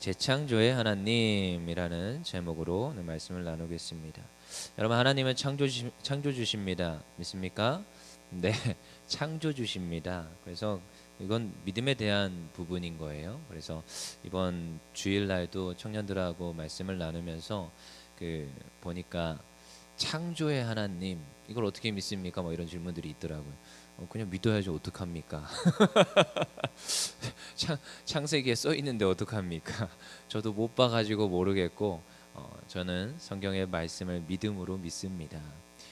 재창조의 하나님이라는 제목으로 오늘 말씀을 나누겠습니다. 여러분, 하나님은 창조주십니다. 믿습니까? 네, 창조주십니다. 그래서 이건 믿음에 대한 부분인 거예요. 그래서 이번 주일날도 청년들하고 말씀을 나누면서 보니까 창조의 하나님, 이걸 어떻게 믿습니까? 뭐 이런 질문들이 있더라고요. 그냥 믿어야죠. 어떡합니까? 창세기에 써 있는데 어떡합니까? 저도 못 봐가지고 모르겠고, 저는 성경의 말씀을 믿음으로 믿습니다.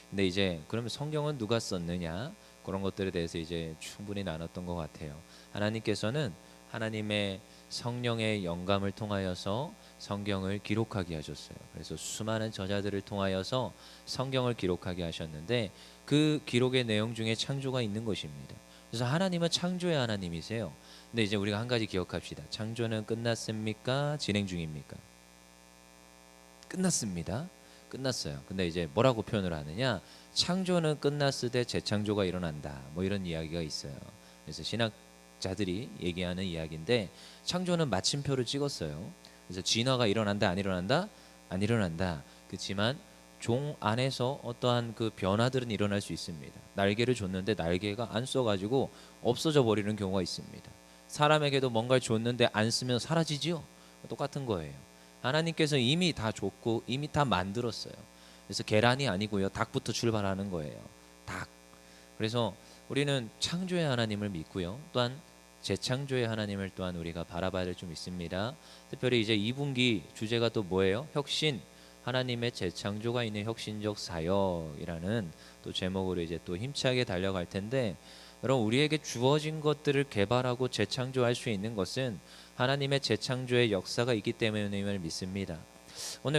근데 이제 그러면 성경은 누가 썼느냐? 그런 것들에 대해서 이제 충분히 나눴던 것 같아요. 하나님께서는 하나님의 성령의 영감을 통하여서 성경을 기록하게 하셨어요. 그래서 수많은 저자들을 통하여서 성경을 기록하게 하셨는데 그 기록의 내용 중에 창조가 있는 것입니다. 그래서 하나님은 창조의 하나님이세요. 근데 이제 우리가 한 가지 기억합시다. 창조는 끝났습니까? 진행 중입니까? 끝났습니다. 끝났어요. 근데 이제 뭐라고 표현을 하느냐? 창조는 끝났을 때 재창조가 일어난다. 뭐 이런 이야기가 있어요. 그래서 신학자들이 얘기하는 이야기인데 창조는 마침표를 찍었어요. 그래서 진화가 일어난다, 안 일어난다? 안 일어난다. 그렇지만 종 안에서 어떠한 그 변화들은 일어날 수 있습니다. 날개를 줬는데 날개가 안 써가지고 없어져 버리는 경우가 있습니다. 사람에게도 뭔가를 줬는데 안 쓰면 사라지지요. 똑같은 거예요. 하나님께서 이미 다 줬고 이미 다 만들었어요. 그래서 계란이 아니고요, 닭부터 출발하는 거예요. 닭. 그래서 우리는 창조의 하나님을 믿고요, 또한 재창조의 하나님을 또한 우리가 바라봐야 될 좀 있습니다. 특별히 이제 2분기 주제가 또 뭐예요? 혁신. 하나님의 재창조가 있는 혁신적 사역이라는 또 제목으로 이제 또 힘차게 달려갈 텐데, 여러분, 우리에게 주어진 것들을 개발하고 재창조할 수 있는 것은 하나님의 재창조의 역사가 있기 때문임을 믿습니다.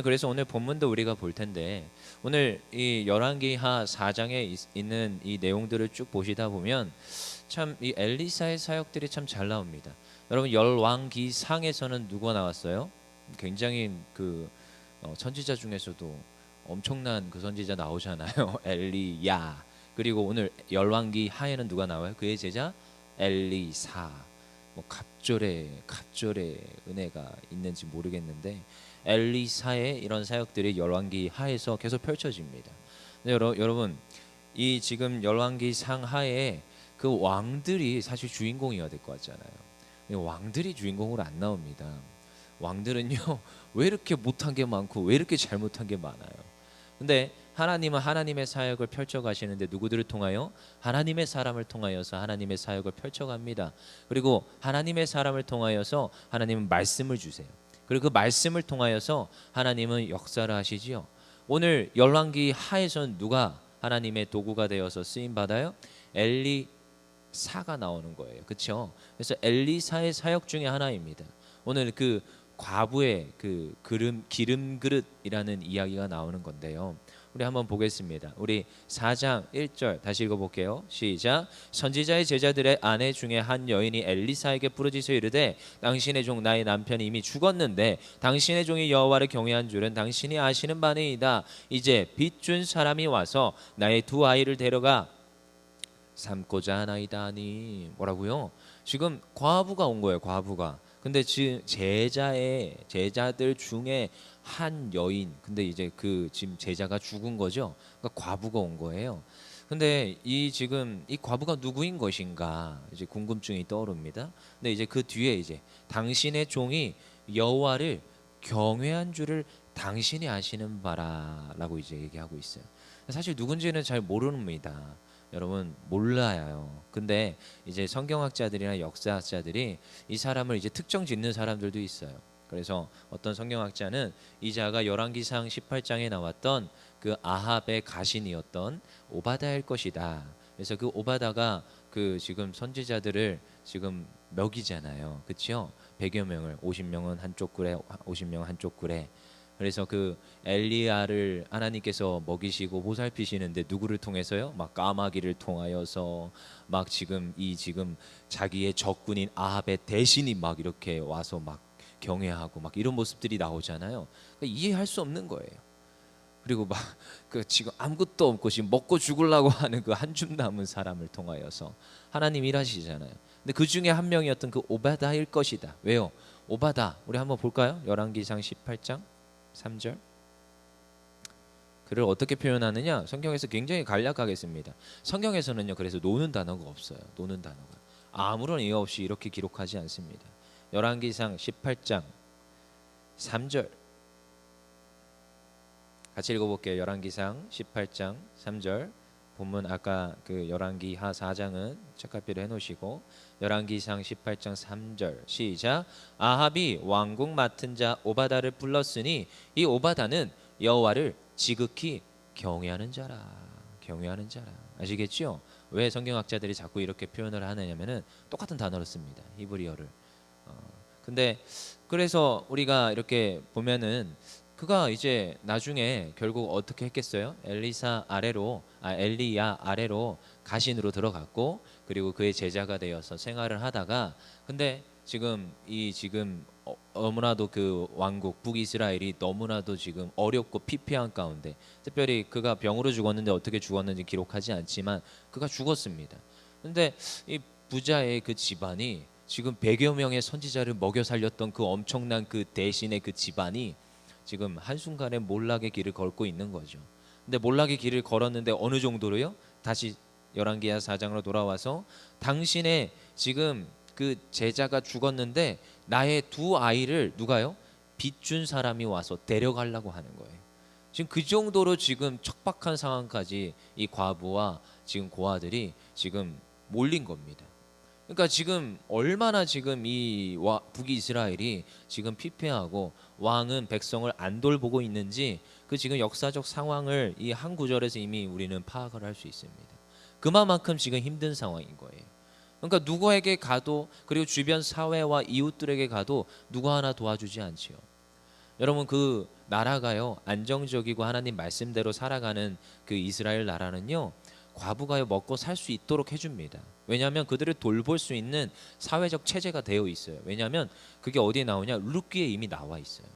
그래서 오늘 본문도 우리가 볼 텐데, 오늘 이 열왕기하 4장에 있는 이 내용들을 쭉 보시다 보면 참 이 엘리사의 사역들이 참 잘 나옵니다. 여러분, 열왕기상에서는 누가 나왔어요? 굉장히 선지자 중에서도 엄청난 그 선지자 나오잖아요. 엘리야. 그리고 오늘 열왕기 하에는 누가 나와요? 그의 제자 엘리사. 뭐 갑절의 은혜가 있는지 모르겠는데 엘리사의 이런 사역들이 열왕기 하에서 계속 펼쳐집니다. 근데 여러분, 이 지금 열왕기 상하에 그 왕들이 사실 주인공이어야 될 것 같잖아요. 왕들이 주인공으로 안 나옵니다. 왕들은요, 왜 이렇게 못한 게 많고 왜 이렇게 잘못한 게 많아요. 근데 하나님은 하나님의 사역을 펼쳐가시는데 누구들을 통하여? 하나님의 사람을 통하여서 하나님의 사역을 펼쳐갑니다. 그리고 하나님의 사람을 통하여서 하나님은 말씀을 주세요. 그리고 그 말씀을 통하여서 하나님은 역사를 하시지요. 오늘 열왕기 하에서는 누가 하나님의 도구가 되어서 쓰임 받아요? 엘리사가 나오는 거예요. 그렇죠? 그래서 엘리사의 사역 중에 하나입니다. 오늘 그 과부의 그 기름 그릇이라는 이야기가 나오는 건데요. 우리 한번 보겠습니다. 우리 4장 1절 다시 읽어볼게요. 시작. 선지자의 제자들의 아내 중에 한 여인이 엘리사에게 부르짖어 이르되 당신의 종 나의 남편이 이미 죽었는데 당신의 종이 여호와를 경외한 줄은 당신이 아시는 바니이다. 이제 빚 준 사람이 와서 나의 두 아이를 데려가 삼고자 하나이다 하니. 뭐라고요? 지금 과부가 온 거예요. 과부가. 근데 지금 제자들 중에 한 여인, 근데 이제 지금 제자가 죽은 거죠. 그러니까 과부가 온 거예요. 근데 지금 이 과부가 누구인 것인가 이제 궁금증이 떠오릅니다. 근데 이제 그 뒤에 이제 당신의 종이 여호와를 경외한 줄을 당신이 아시는 바라라고 이제 얘기하고 있어요. 사실 누군지는 잘 모릅니다. 여러분, 몰라요. 근데 이제 성경학자들이나 역사학자들이 이 사람을 이제 특정 짓는 사람들도 있어요. 그래서 어떤 성경학자는 이 자가 열왕기상 18장에 나왔던 그 아합의 가신이었던 오바다일 것이다. 그래서 그 오바다가 지금 선지자들을 지금 먹이잖아요. 그렇죠? 100여 명을 50명은 한쪽 굴에 50명은 한쪽 굴에. 그래서 그 엘리야를 하나님께서 먹이시고 보살피시는데 누구를 통해서요? 막 까마귀를 통하여서 막 지금 자기의 적군인 아합의 대신이 막 이렇게 와서 막 경외하고 막 이런 모습들이 나오잖아요. 그러니까 이해할 수 없는 거예요. 그리고 막 지금 아무것도 없고 지금 먹고 죽으려고 하는 그 한 줌 남은 사람을 통하여서 하나님 일하시잖아요. 근데 그 중에 한 명이었던 그 오바다일 것이다. 왜요? 오바다. 우리 한번 볼까요? 열왕기상 18장 3절. 그를 어떻게 표현하느냐? 성경에서 굉장히 간략하게 씁니다. 성경에서는요, 그래서 노는 단어가 없어요. 노는 단어가 아무런 이유 없이 이렇게 기록하지 않습니다. 열왕기상 18장 3절 같이 읽어볼게요. 열왕기상 18장 3절 본문 아까 그 열왕기하 4장은 책갈피를 해놓으시고 열왕기상 18장 3절 시작. 아합이 왕궁 맡은 자 오바다를 불렀으니 이 오바다는 여호와를 지극히 경외하는 자라. 경외하는 자라. 아시겠죠? 왜 성경학자들이 자꾸 이렇게 표현을 하느냐면은 똑같은 단어를 씁니다. 히브리어를. 근데 그래서 우리가 이렇게 보면은 그가 이제 나중에 결국 어떻게 했겠어요? 엘리야 아래로 가신으로 들어갔고 그리고 그의 제자가 되어서 생활을 하다가 근데 지금 너무나도 그 왕국 북이스라엘이 너무나도 지금 어렵고 피폐한 가운데 특별히 그가 병으로 죽었는데 어떻게 죽었는지 기록하지 않지만 그가 죽었습니다. 근데 이 부자의 그 집안이 지금 100여 명의 선지자를 먹여 살렸던 그 엄청난 그 대신의 그 집안이 지금 한순간에 몰락의 길을 걷고 있는 거죠. 근데 몰락의 길을 걸었는데 어느 정도로요? 다시 열왕기하 4장으로 돌아와서 당신의 지금 그 제자가 죽었는데 나의 두 아이를 누가요? 빚준 사람이 와서 데려가려고 하는 거예요. 지금 그 정도로 지금 척박한 상황까지 이 과부와 지금 고아들이 지금 몰린 겁니다. 그러니까 지금 얼마나 지금 이 북이스라엘이 지금 피폐하고 왕은 백성을 안 돌보고 있는지 그 지금 역사적 상황을 이 한 구절에서 이미 우리는 파악을 할 수 있습니다. 그만큼 지금 힘든 상황인 거예요. 그러니까 누구에게 가도 그리고 주변 사회와 이웃들에게 가도 누구 하나 도와주지 않지요. 여러분 그 나라가요 안정적이고 하나님 말씀대로 살아가는 그 이스라엘 나라는요 과부가요 먹고 살 수 있도록 해줍니다. 왜냐하면 그들을 돌볼 수 있는 사회적 체제가 되어 있어요. 왜냐하면 그게 어디에 나오냐? 룻기에 이미 나와 있어요.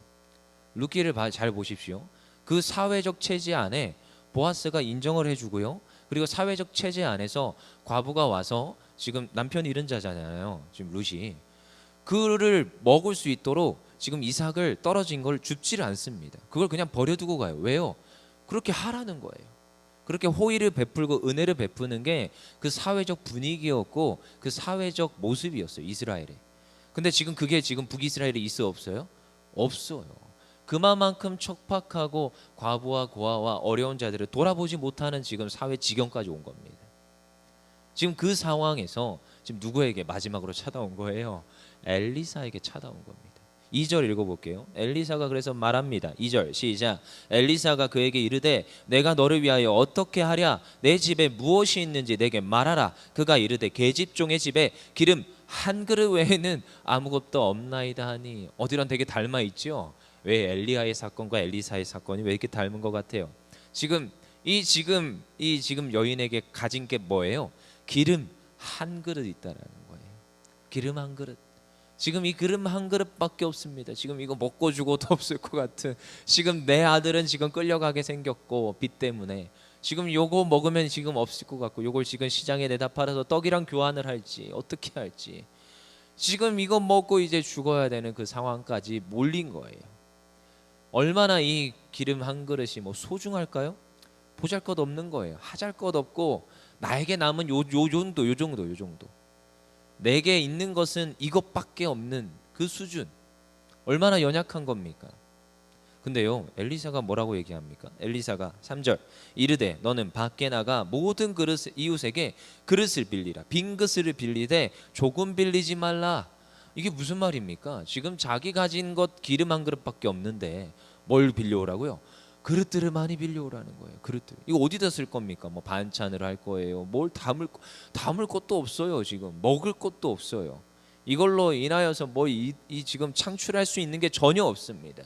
룻기를 잘 보십시오. 그 사회적 체제 안에 보아스가 인정을 해주고요. 그리고 사회적 체제 안에서 과부가 와서 지금 남편 잃은 자잖아요. 지금 룻이 그를 먹을 수 있도록 지금 이삭을 떨어진 걸 줍지를 않습니다. 그걸 그냥 버려두고 가요. 왜요? 그렇게 하라는 거예요. 그렇게 호의를 베풀고 은혜를 베푸는 게 그 사회적 분위기였고 그 사회적 모습이었어요. 이스라엘에. 근데 지금 그게 지금 북이스라엘에 있어 없어요? 없어요. 그만큼 척박하고 과부와 고아와 어려운 자들을 돌아보지 못하는 지금 사회 지경까지 온 겁니다. 지금 그 상황에서 지금 누구에게 마지막으로 찾아온 거예요? 엘리사에게 찾아온 겁니다. 2절 읽어볼게요. 엘리사가 그래서 말합니다. 2절 시작. 엘리사가 그에게 이르되 내가 너를 위하여 어떻게 하랴? 내 집에 무엇이 있는지 내게 말하라. 그가 이르되 계집종의 집에 기름 한 그릇 외에는 아무것도 없나이다 하니. 어디랑 되게 닮아 있죠? 왜 엘리야의 사건과 엘리사의 사건이 왜 이렇게 닮은 것 같아요? 지금 여인에게 가진 게 뭐예요? 기름 한 그릇 있다라는 거예요. 기름 한 그릇. 지금 이 기름 한 그릇밖에 없습니다. 지금 이거 먹고 죽어도 없을 것 같은. 지금 내 아들은 지금 끌려가게 생겼고 빚 때문에 지금 요거 먹으면 지금 없을 것 같고 요걸 지금 시장에 내다 팔아서 떡이랑 교환을 할지 어떻게 할지 지금 이거 먹고 이제 죽어야 되는 그 상황까지 몰린 거예요. 얼마나 이 기름 한 그릇이 뭐 소중할까요? 보잘것없는 거예요. 하잘것없고 나에게 남은 요 정도. 내게 있는 것은 이것밖에 없는 그 수준. 얼마나 연약한 겁니까? 근데요 엘리사가 뭐라고 얘기합니까? 엘리사가 3절 이르되 너는 밖에 나가 모든 이웃에게 그릇을 빌리라. 빈 그릇을 빌리되 조금 빌리지 말라. 이게 무슨 말입니까? 지금 자기 가진 것 기름 한 그릇밖에 없는데 뭘 빌려오라고요? 그릇들을 많이 빌려오라는 거예요. 그릇들. 이거 어디다 쓸 겁니까? 뭐 반찬을 할 거예요. 뭘 담을 것도 없어요. 지금 먹을 것도 없어요. 이걸로 인하여서 뭐 지금 창출할 수 있는 게 전혀 없습니다.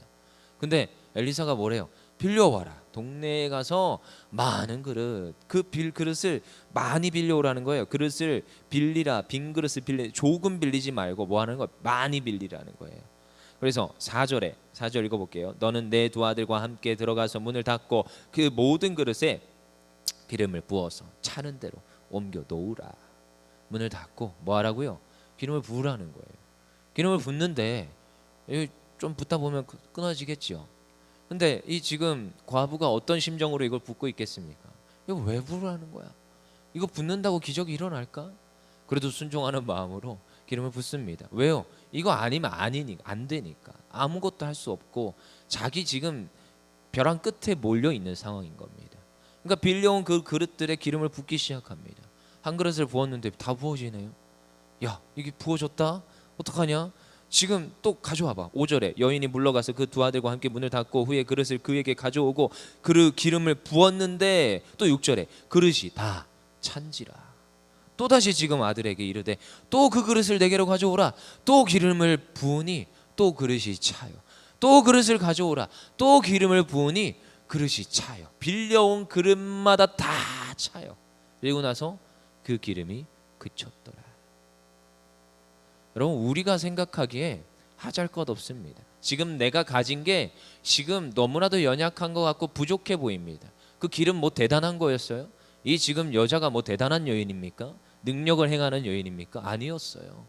근데 엘리사가 뭐래요? 빌려와라. 동네에 가서 많은 그릇, 그릇을 많이 빌려오라는 거예요. 그릇을 빌리라. 빈 그릇을 조금 빌리지 말고 뭐 하는 거? 많이 빌리라는 거예요. 그래서 4절 읽어볼게요. 너는 내 두 아들과 함께 들어가서 문을 닫고 그 모든 그릇에 기름을 부어서 차는 대로 옮겨 놓으라. 문을 닫고 뭐 하라고요? 기름을 부으라는 거예요. 기름을 붓는데 좀 붓다 보면 끊어지겠죠. 근데 이 지금 과부가 어떤 심정으로 이걸 붓고 있겠습니까? 이거 왜 부으라는 거야? 이거 붓는다고 기적이 일어날까? 그래도 순종하는 마음으로 기름을 붓습니다. 왜요? 이거 아니면 아니니까, 안 되니까, 아무것도 할 수 없고 자기 지금 벼랑 끝에 몰려 있는 상황인 겁니다. 그러니까 빌려온 그 그릇들에 기름을 붓기 시작합니다. 한 그릇을 부었는데 다 부어지네요. 야, 이게 부어졌다? 어떡하냐? 지금 또 가져와봐. 5절에 여인이 물러가서 그 두 아들과 함께 문을 닫고 후에 그릇을 그에게 가져오고 그릇 기름을 부었는데, 또 6절에 그릇이 다 찬지라. 또다시 지금 아들에게 이르되 또 그 그릇을 내게로 가져오라. 또 기름을 부으니 또 그릇이 차요. 또 그릇을 가져오라. 또 기름을 부으니 그릇이 차요. 빌려온 그릇마다 다 차요. 그리고 나서 그 기름이 그쳤더라. 여러분, 우리가 생각하기에 하잘것없습니다. 지금 내가 가진 게 지금 너무나도 연약한 것 같고 부족해 보입니다. 그 기름 뭐 대단한 거였어요? 이 지금 여자가 뭐 대단한 여인입니까? 능력을 행하는 여인입니까? 아니었어요.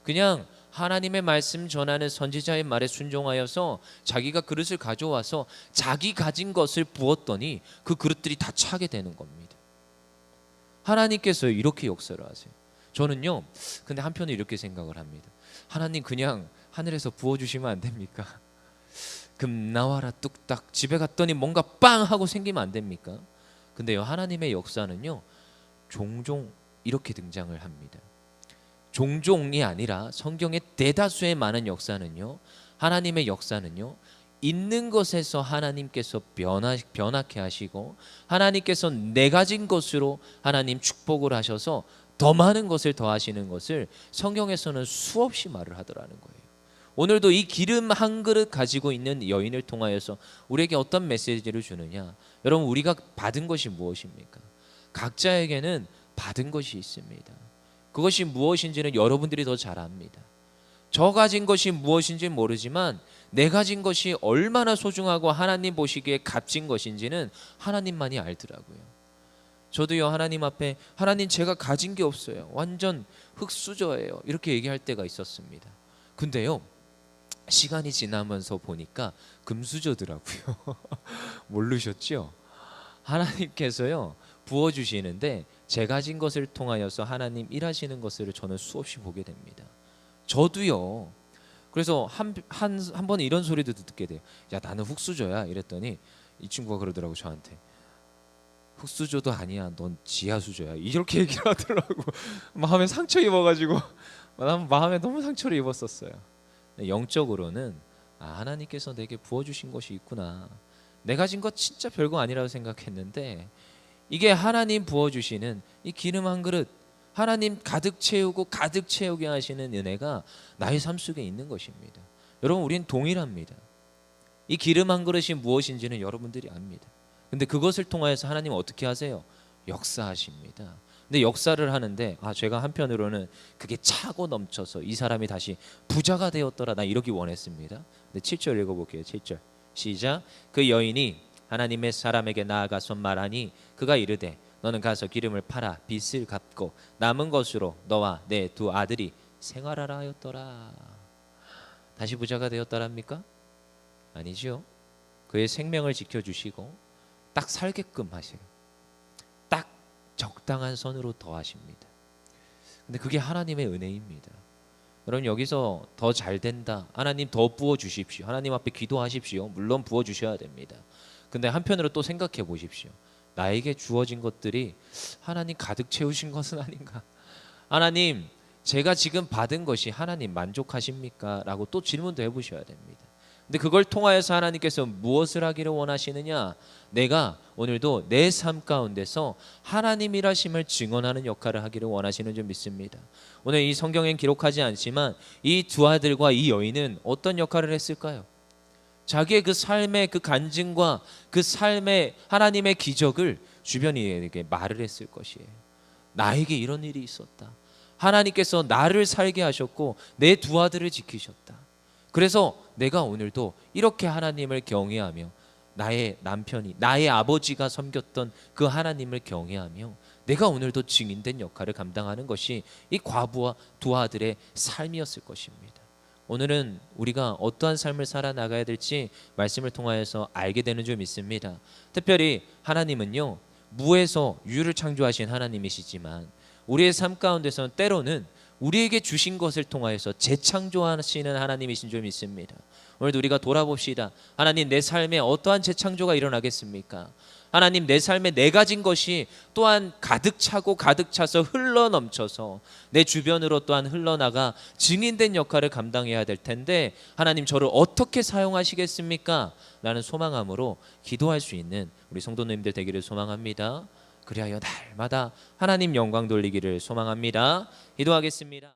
그냥 하나님의 말씀 전하는 선지자의 말에 순종하여서 자기가 그릇을 가져와서 자기 가진 것을 부었더니 그 그릇들이 다 차게 되는 겁니다. 하나님께서 이렇게 역사를 하세요. 저는요, 근데 한편에 이렇게 생각을 합니다. 하나님 그냥 하늘에서 부어주시면 안 됩니까? 금 나와라 뚝딱, 집에 갔더니 뭔가 빵 하고 생기면 안 됩니까? 근데요, 하나님의 역사는요 종종 이렇게 등장을 합니다. 종종이 아니라 성경의 대다수의 많은 역사는요, 하나님의 역사는요, 있는 것에서 하나님께서 변하게 하시고 하나님께서 내 가진 것으로 하나님 축복을 하셔서 더 많은 것을 더하시는 것을 성경에서는 수없이 말을 하더라는 거예요. 오늘도 이 기름 한 그릇 가지고 있는 여인을 통하여서 우리에게 어떤 메시지를 주느냐? 여러분, 우리가 받은 것이 무엇입니까? 각자에게는 받은 것이 있습니다. 그것이 무엇인지는 여러분들이 더 잘 압니다. 저 가진 것이 무엇인지 모르지만 내 가진 것이 얼마나 소중하고 하나님 보시기에 값진 것인지는 하나님만이 알더라고요. 저도요, 하나님 앞에 하나님 제가 가진 게 없어요. 완전 흙수저예요. 이렇게 얘기할 때가 있었습니다. 근데요, 시간이 지나면서 보니까 금수저더라고요. 모르셨죠? 하나님께서요 부어주시는데 제 가진 것을 통하여서 하나님 일하시는 것을 저는 수없이 보게 됩니다. 저도요. 그래서 한 번 이런 소리도 듣게 돼요. 야, 나는 흙수저야 이랬더니 이 친구가 그러더라고 저한테. 흙수저도 아니야, 넌 지하수저야, 이렇게 얘기를 하더라고. 마음에 상처 입어가지고 난 마음에 너무 상처를 입었었어요. 영적으로는 하나님께서 내게 부어주신 것이 있구나. 내 가진 것 진짜 별거 아니라고 생각했는데 이게 하나님 부어주시는 이 기름 한 그릇, 하나님 가득 채우고 가득 채우게 하시는 은혜가 나의 삶 속에 있는 것입니다. 여러분, 우린 동일합니다. 이 기름 한 그릇이 무엇인지는 여러분들이 압니다. 근데 그것을 통하여서 하나님 어떻게 하세요? 역사하십니다. 근데 역사를 하는데 제가 한편으로는 그게 차고 넘쳐서 이 사람이 다시 부자가 되었더라, 나 이러기 원했습니다. 근데 7절 읽어볼게요. 7절 시작. 그 여인이 하나님의 사람에게 나아가서 말하니 그가 이르되 너는 가서 기름을 팔아 빚을 갚고 남은 것으로 너와 내 두 아들이 생활하라 하였더라. 다시 부자가 되었더랍니까? 아니지요. 그의 생명을 지켜주시고 딱 살게끔 하세요. 딱 적당한 선으로 더하십니다. 근데 그게 하나님의 은혜입니다. 여러분, 여기서 더 잘 된다, 하나님 더 부어 주십시오, 하나님 앞에 기도하십시오. 물론 부어 주셔야 됩니다. 근데 한편으로 또 생각해 보십시오. 나에게 주어진 것들이 하나님 가득 채우신 것은 아닌가? 하나님, 제가 지금 받은 것이 하나님 만족하십니까? 라고 또 질문도 해보셔야 됩니다. 근데 그걸 통하여서 하나님께서 무엇을 하기를 원하시느냐? 내가 오늘도 내 삶 가운데서 하나님 일하심을 증언하는 역할을 하기를 원하시는 줄 믿습니다. 오늘 이 성경엔 기록하지 않지만 이 두 아들과 이 여인은 어떤 역할을 했을까요? 자기의 그 삶의 그 간증과 그 삶의 하나님의 기적을 주변인에게 말을 했을 것이에요. 나에게 이런 일이 있었다. 하나님께서 나를 살게 하셨고 내 두 아들을 지키셨다. 그래서 내가 오늘도 이렇게 하나님을 경외하며 나의 남편이, 나의 아버지가 섬겼던 그 하나님을 경외하며 내가 오늘도 증인된 역할을 감당하는 것이 이 과부와 두 아들의 삶이었을 것입니다. 오늘은 우리가 어떠한 삶을 살아나가야 될지 말씀을 통하여서 알게 되는 줄 믿습니다. 특별히 하나님은요, 무에서 유를 창조하신 하나님이시지만 우리의 삶 가운데서는 때로는 우리에게 주신 것을 통하여서 재창조하시는 하나님이신 줄 믿습니다. 오늘도 우리가 돌아봅시다. 하나님, 내 삶에 어떠한 재창조가 일어나겠습니까? 하나님, 내 삶에 내 가진 것이 또한 가득 차고 가득 차서 흘러 넘쳐서 내 주변으로 또한 흘러나가 증인된 역할을 감당해야 될 텐데 하나님, 저를 어떻게 사용하시겠습니까? 라는 소망함으로 기도할 수 있는 우리 성도님들 되기를 소망합니다. 그리하여 날마다 하나님 영광 돌리기를 소망합니다. 기도하겠습니다.